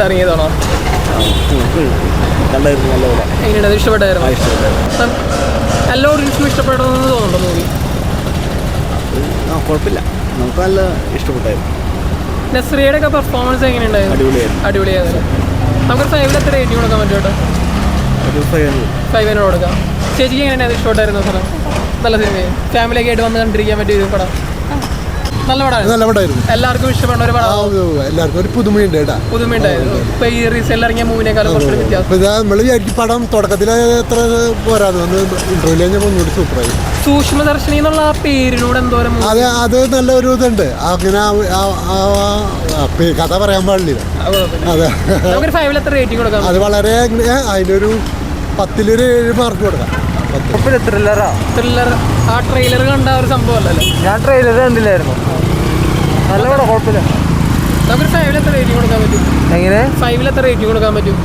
ഇറങ്ങിയതാണോ? എങ്ങനെയാണ് ഇഷ്ടപ്പെട്ടായിരുന്നു? എല്ലാ ഓഡിയൻസിനും ഇഷ്ടപ്പെടുമെന്ന് തോന്നുന്നുണ്ടോ മൂവി? കുഴപ്പമില്ല, നമുക്ക് നല്ല ഇഷ്ടപ്പെട്ടായിരുന്നു. നസ്രിയയുടെ ഒക്കെ പെർഫോമൻസ് എങ്ങനെയുണ്ടായിരുന്നു? അടിപൊളിയായിരുന്നു. നമുക്കൊരു 5 എത്ര റേറ്റിംഗ് കൊടുക്കാൻ പറ്റും കേട്ടോ? 5 കൊടുക്കാം. ചേച്ചിക്ക് എങ്ങനെയാണ് ഇഷ്ടപ്പെട്ടായിരുന്നു സാറേ? നല്ല സിനിമയും ഫാമിലിയൊക്കെ ആയിട്ട് വന്ന് കണ്ടിരിക്കാൻ പറ്റിയ പടം. നല്ല പടമായിരുന്നു. എല്ലാവർക്കും ഇഷ്ടപ്പെടുന്ന ഒരു പടം. എല്ലാവർക്കും ഒരു പുതുമയുണ്ടായിരുന്നു. ഇപ്പൊ ഈ റീസെന്റ് ഇറങ്ങിയ മൂവിനേക്കാളും കുറച്ചുകൂടി വ്യത്യാസം. നമ്മൾ വിചാരിക്കും പടം തുടക്കത്തിൽ എത്ര പോരാന്ന് ഇന്റർവ്യൂ കഴിഞ്ഞപ്പോൾ ഒന്നുകൂടി സൂപ്പറായി. സൂക്ഷ്മദർശിനി എന്നുള്ള ആ പേരിനോട് എന്തോരം അത് നല്ലൊരു ഇതുണ്ട്. അങ്ങനെ കഥ പറയാൻ പാടില്ല. അതെ, നമുക്കൊരു 5 എത്ര റേറ്റിംഗ് കൊടുക്കാം? അത് വളരെ അതിനൊരു 10 മാർക്ക് കൊടുക്കാം. ത്രില്ലർ. ആ ട്രെയിലർ കണ്ട ഒരു സംഭവം അല്ലല്ലോ. ഞാൻ ട്രെയിലർ കണ്ടില്ലായിരുന്നു. നല്ല പടം, കുഴപ്പമില്ല. നമുക്കൊരു 5 എത്ര റേറ്റിംഗ് കൊടുക്കാൻ പറ്റും? എങ്ങനെ 5 എത്ര റേറ്റിംഗ് കൊടുക്കാൻ പറ്റും?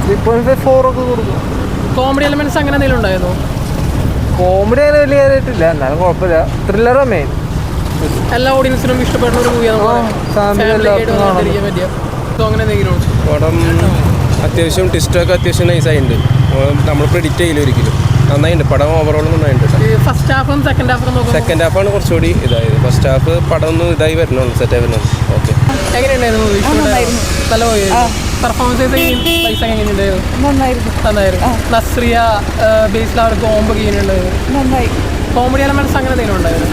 3.4 ഒക്കെ കൊടുക്കും. കോമഡി എലമെന്റ്സ് അങ്ങനെ എന്തെങ്കിലും ഉണ്ടായിരുന്നോ? കോമഡി അങ്ങനെ വലിയ കാര്യമായിട്ടില്ല, എന്നാലും കുഴപ്പമില്ല. ത്രില്ലറാ മെയിൻ. എല്ലാ ഓഡിയൻസിനും ഇഷ്ടപ്പെടുന്ന ഒരു മൂവിയാണ്. അങ്ങനെ എന്തെങ്കിലും പടം അത്യാവശ്യം ട്വിസ്റ്റൊക്കെ അത്യാവശ്യം നൈസായിട്ടുണ്ട്. നമ്മൾ പ്രെഡിക്റ്റ് ചെയ്യില്ല ഒരിക്കലും. നന്നായിട്ടുണ്ട് പടം. ഓവറോൾ നന്നായിട്ടുണ്ട്. ഫസ്റ്റ് ഹാഫും സെക്കൻഡ് ഹാഫാണ് കുറച്ചുകൂടി ഇതായത്. ഫസ്റ്റ് ഹാഫ് പടം ഒന്ന് ഇതായി വരണുള്ളൂ, സെറ്റായി വരണുള്ളൂ. ഓക്കെ, എങ്ങനെയുണ്ടായിരുന്നു മൂവി? നല്ല മൂവി. പെർഫോമൻസ് നന്നായിരുന്നു. നസ്രിയ ബേസിൽ അവർ കോംബോ ചെയ്യുന്നുണ്ടായിരുന്നു. കോമഡി എലമെന്റ്സ് അങ്ങനെ എന്തെങ്കിലും ഉണ്ടായിരുന്നു?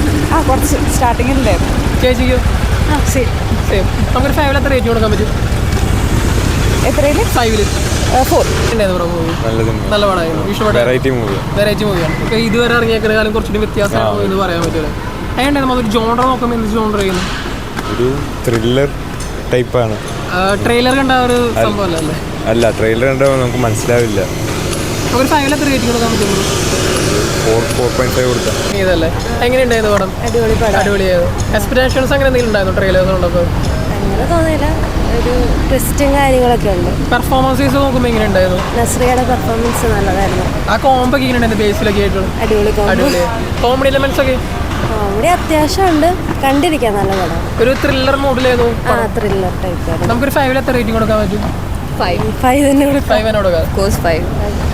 കുറച്ച് സ്റ്റാർട്ടിങ്ങിലുണ്ടായിരുന്നു. ചേച്ചിക്കോ? സെയിം. നമുക്കൊരു 5 എത്ര റേറ്റിംഗ് കൊടുക്കാൻ പറ്റും? എത്രയില്? 5. 4. നല്ല പടമായിരുന്നു. വെറൈറ്റി മൂവിയാണ്. ഇപ്പൊ ഇതുവരെ ഇറങ്ങിയേക്കാളും കുറച്ചുകൂടി വ്യത്യാസമാണോ എന്ന് പറയാൻ പറ്റില്ല. എങ്ങനെയായിരുന്നു അതൊരു ജോണർ നോക്കുമ്പോൾ എന്ത് ജോണർ ചെയ്യുന്നു? ഒരു ത്രില്ലർ ടൈപ്പാണ്. ട്രെയിലർ കണ്ട ഒരു സംഭവം അല്ലേ? അല്ല, ട്രെയിലർ കണ്ടാൽ നമുക്ക് മനസ്സിലാവില്ല. നമുക്കൊരു 5 എത്ര റേറ്റിംഗ് കൊടുക്കാൻ പറ്റും? 4.5 കൊടുക്കാം. ഇതല്ലേ, എങ്ങനെയുണ്ടായിരുന്നു പടം? അടിപൊളിയായിരുന്നു. എക്സ്പെക്ടേഷൻസ് അങ്ങനെ എന്തെങ്കിലും ഉണ്ടായിരുന്നു ട്രെയിലർ കണ്ടപ്പോൾ? അങ്ങനെ തോന്നിയില്ല, ഒരു ട്വിസ്റ്റും കാര്യങ്ങളൊക്കെ ഉണ്ട്. പെർഫോമൻസസ് നോക്കുമ്പോൾ എങ്ങനെ ഉണ്ടായിരുന്നു? നസ്രിയയുടെ പെർഫോമൻസ് നല്ലതായിരുന്നു. ആ കോംബോ ഒക്കെ എങ്ങനെയുണ്ടായിരുന്നു? ബേസിലൊക്കെ ആയിട്ടുള്ള അടിപൊളി കോമഡി എലമെന്റ്സ് ഒക്കെ കോമഡി അത്യാവശ്യം ഉണ്ട്, കണ്ടിരിക്കാൻ നല്ല പടം. ഒരു ത്രില്ലർ മോഡിലായിരുന്നു. Thriller type. നമുക്കൊരു 5 എത്ര റേറ്റിംഗ് കൊടുക്കാൻ പറ്റും? 5 തന്നെ കൊടുക്കാം. 5 കൊടുക്കാം.